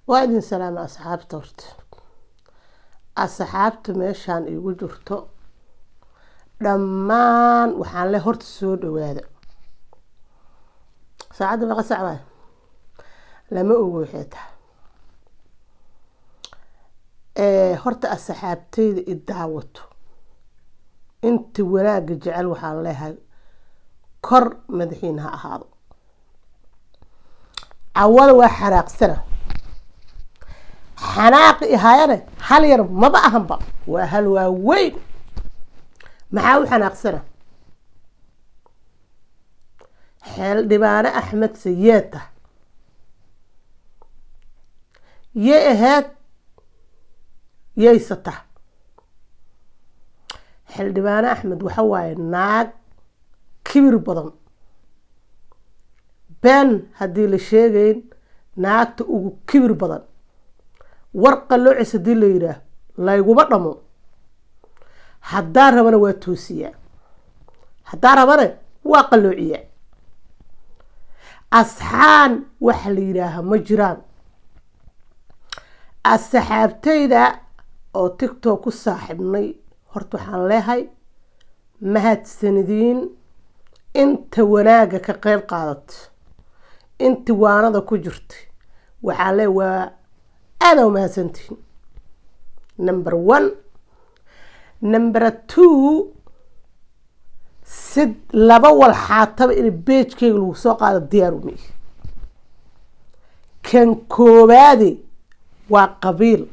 وادين سلام أصحاب تورت أصحاب تمشان يوجرتو دمان وحان له هرت السود وهذا ساعد بقى ساعة لما أقول حيتها هرت أصحاب تيد الدعوة انت وراق جعل وحان لها كر مدحينها هذا أول وحراق سنة حناقي هاينا هل يرب ما بقى بقى وهل وين محاول حناق سنة حل دبانة أحمد سياته يأهات ييسته حل دبانة أحمد وحواي ناق كبير بدن بان هدي لشيغين ناق تقو كبير بدن ورقة لو عسدي ليراه لا يقوم بطمو حدار ربنا واتوسيا حدار ربنا واقلوعيا أصحان وحليراها مجران السحابتيدا أو تيك توك الصاحبني هرتو حان لهاي مهات سندين انت وناقا كقيب قادت انت وانا كجرت وحالي أنا وما سنتين نمبر 1 نمبر 2 سد لبول حاطب إن بيج كيلو سوق على الديارومي كان كوبادي وقبيل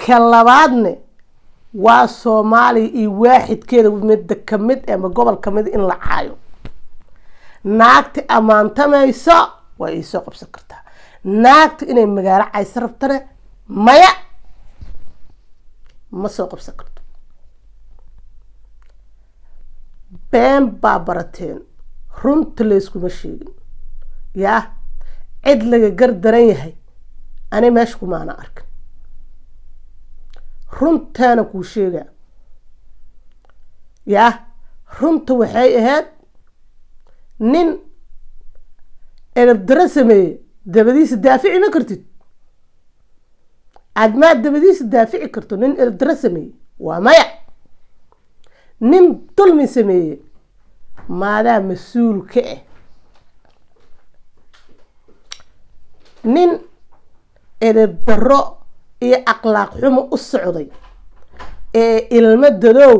كلابادني وصومالي إي واحد كده مد كمد أما قبل كمد إن لعايو ناكت أمان تميسا وإيساق بسكرتها naagtu inay magaalo caysa rabtana maya ma soo qabsan karto been baa barateen runta layskuma sheegin yaa cid laga gar daran yahay ani meesha kumaana arkin runtaana kuu sheegaa yaa runta waxay ahayd nin edab dara sameeye dabadiisa daafici ma kartid aad maa dabadiisa daafici karto nin edabdara sameeye waa maya nin dulmi sameeye maadaa mas-uul ka ah nin edabdaro iyo akhlaaq xumo u socday ee ilmo dadow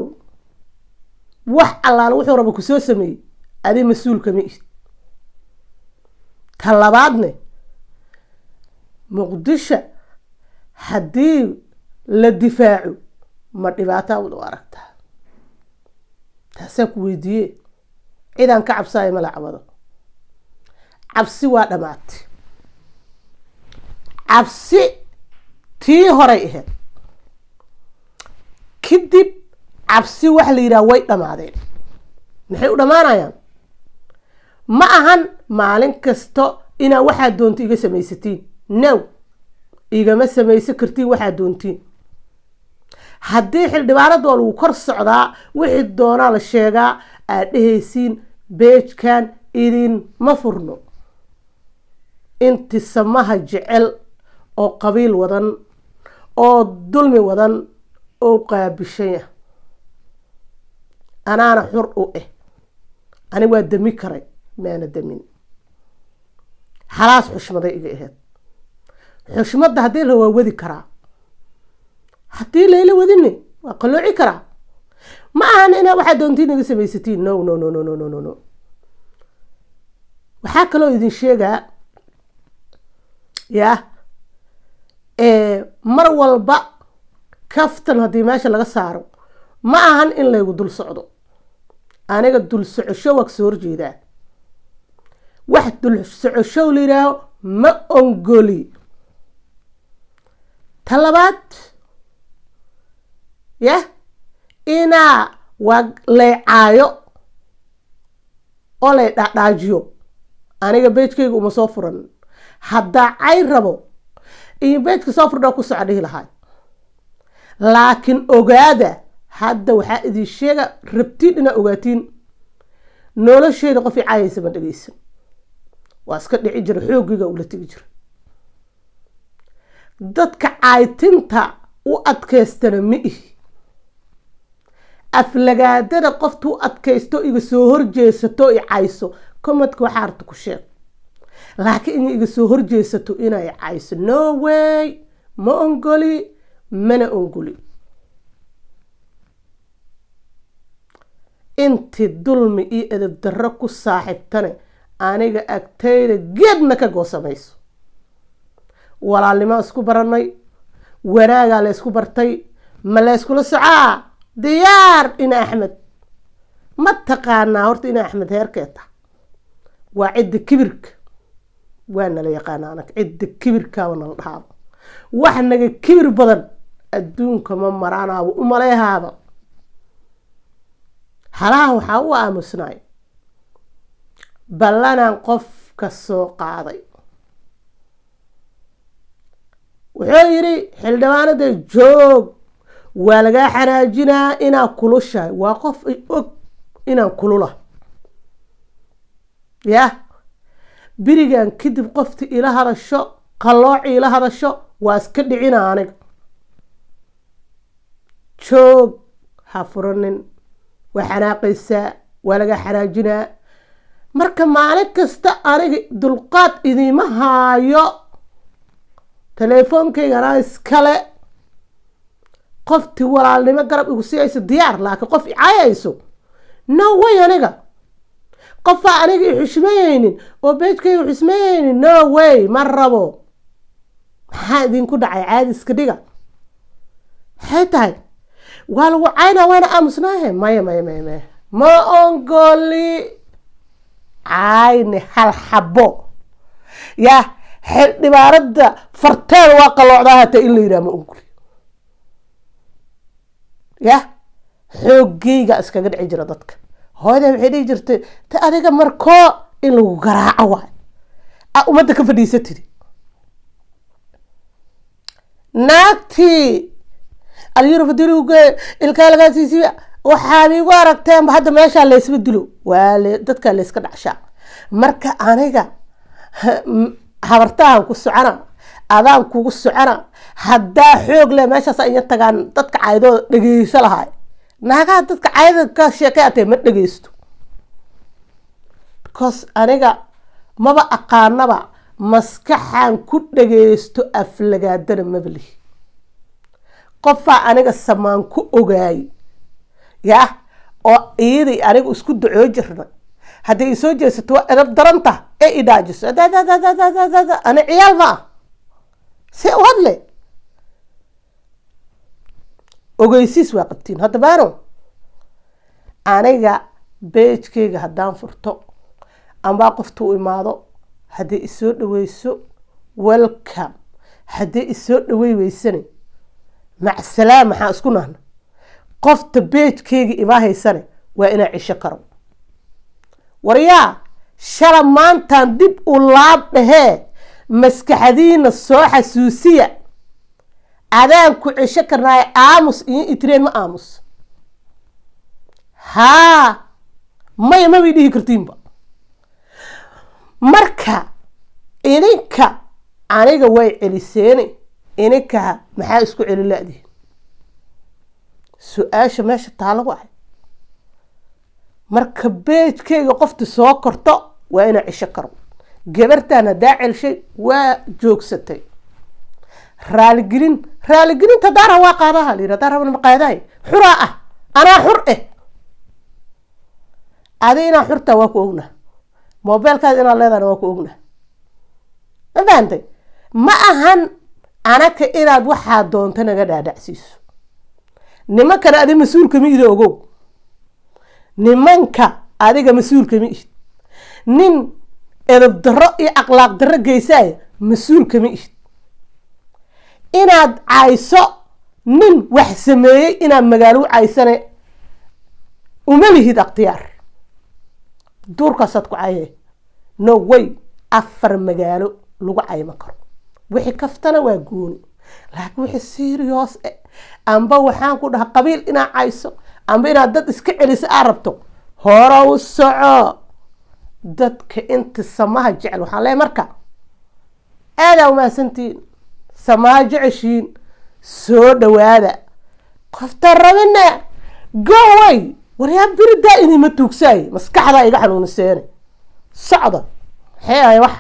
wax allaala wuxuu raba ku soo sameeyey adi mas-uul kama ihid talabaadne muqdisho haddii la difaaco ma dhibaataa wad u aragtaa taasaa ku weydiiye cidaan ka cabsaayo mala cabado cabsi waa dhammaatay cabsi tii horay ahayd kadib cabsi waxa la yidhaha way dhammaadeen maxay u dhammaanayaan ma ahan maalin kasto inaa waxaad doonto iga samaysatiin now igama samaysan kartiin waxaad doontiin haddii xildhibaanadoo lagu kor socdaa wixii doonaa la sheegaa aad dhehaysiin beejkan idin ma furno inti samaha jecel oo qabiil wadan oo dulmi wadan oo qaabishaya anaana xur u ani waa dami karay maana damin xalaas xushmaday iga ahayd xushmadda haddii la waa wadi karaa haddii layla wadini waa qalooci karaa ma ahan inaa waxaad doontiin iga samaysatiin no no no no no no no waxaa kaloo idin sheegaa yaa mar walba kaftan haddii meesha laga saaro ma ahan in laygu dul socdo aniga dul socosho waa kasoo horjeedaa wax dul socosho la yidhaaho ma ongoli talabaad yah inaa waa leecaayo oo lay dhaadhaajiyo aniga beejkayga uma soo furan haddaa cay rabo iyo beejka soo furdhaa ku soco dhihi lahaay laakiin ogaada hadda waxaa idin sheega rabtiin inaa ogaatiin nolosheeda qof i caayaysa ma dhagaysan waa iska dhici jira xooggiga ula tegi jira dadka caaytinta u adkaystana ma ihi aflagaadada qoftu u adkaysto iga soo horjeesato i cayso komadka waxaa arta ku sheeg laakiin in iga soo horjeesato inay cayso no way ma ongoli mana ongoli inti dulmi iyo edeb darro ku saaxiibtane aniga agtayda geedna ka goosamayso walaalnimo isku baranay wanaagaa la isku bartay ma la iskula socaa diyaar ina axmed ma taqaanaa horta ina axmed heerkeeta waa cidda kibirka waana la yaqaanaa anag cidda kibirkaaba nala dhahaaba wax naga kibir badan adduunka ma maraanaaba u maleehaaba halaha waxaa u aamusnay ballanaan qof ka soo qaaday wuxuu yidhi xildhibaanada joog waa lagaa xanaajinaa inaa kulushahay waa qof ay og inaan kulula yah birigan kadib qofti ila hadasho qallooci ila hadasho waa iska dhicina aniga joog ha furanin waa xanaaqaysaa waa lagaa xanaajinaa marka maalin kasta aniga dulqaad idiima haayo teleefoonkaygana iskale qofti walaalnimo garab igu siiyayso diyaar laakiin qof icaayayso no way aniga qofaa aniga i xushmayaynin oo beejkayga xushmayaynin no way ma rabo maxaa idinku dhacay caadi iska dhiga maxay tahay waa lagu caynaa waana aamusnaahe maya ma ongoli cayni hal xabo yaa xildhibaanada farteeda waa qaloocdaa hata in la yidhaha ma ongoli yah xoogayga iskaga dhici jira dadka hooyada waxay dhihi jirtay ta adiga markoo in lagu garaaco waay a ummadda ka fadhiisatidi naagtii alyurfadiluge ilkaa lagaa siisiya waxaad igu aragteenba hadda meeshaa laysba dilo waa dadkaa layska dhacshaa marka aniga habartahan ku socona adaan kugu socona haddaa xoog leh meeshaas inya tagaan dadka caydooda dhegeyso lahaay naagaha dadka caydada ka sheekay atee ma dhegeysto because aniga maba aqaanaba maskaxan ku dhegeysto aflagaadana mabli qofaa aniga samaan ku ogaay yah oo iyadii aniga isku dacoo jirnay hadday isoo jeesato waa edab daranta ee idhaajiso ani ciyaal ma ah see u hadle ogeysiis waa qabtiin hadda baano aniga beejkayga haddaan furto ambaa qofta u imaado hadday isoo dhaweyso welcome hadday isoo dhawey weysane macsalaam maxaa isku nahna qofta beejkayga imaa haysane waa inaa cisho karo waryaa shala maantaan dib u laab dhahee maskaxadiina soo xasuusiya adaan ku cisho karnaayo aamus iyo itireen ma aamus haa maya mabay dhihi kartiinba marka ininka aniga way celiseene ininka maxaa isku celi la-dihin su-aasha meesha taalo waay marka beejkayga qofti soo korto waa inaa cisho karo gabartaan haddaa celshay waa joogsatay raaligelinta daara waa qaadaha la yidhi hadaa rabana ma qaadahay xuraa ah anaa xur adi inaa xurtaa waa ku ogna mobeelkaada inaad leedahana waa ku ogna ma fahantay ma ahan anaka inaad waxaa doonta naga dhaadhacsiiso nimankana adi mas-uulka ma ida ogow nimanka adiga mas-uulka ma ihid nin edab darro iyo akhlaaq darro geysaaya mas-uulka ma ihid inaad cayso nin wax sameeyey inaad magaalo u caysane uma lihid akhtiyaar duurkaasaad ku caye no way 4 magaalo lagu cayma karo wixii kaftana waa gooni laakiin wixii serious amba waxaan ku dhaha qabiil inaad cayso amba inaad dad iska celiso aad rabto hore u soco dadka inta samaha jecel waxaan leeyahay marka aada u mahadsantiin samaa jeceshiin soo dhawaada qofta rabina go away waryaa biridaa inay ma tuugsaay maskaxdaa iga xanuuniseene socda maxay ahay wax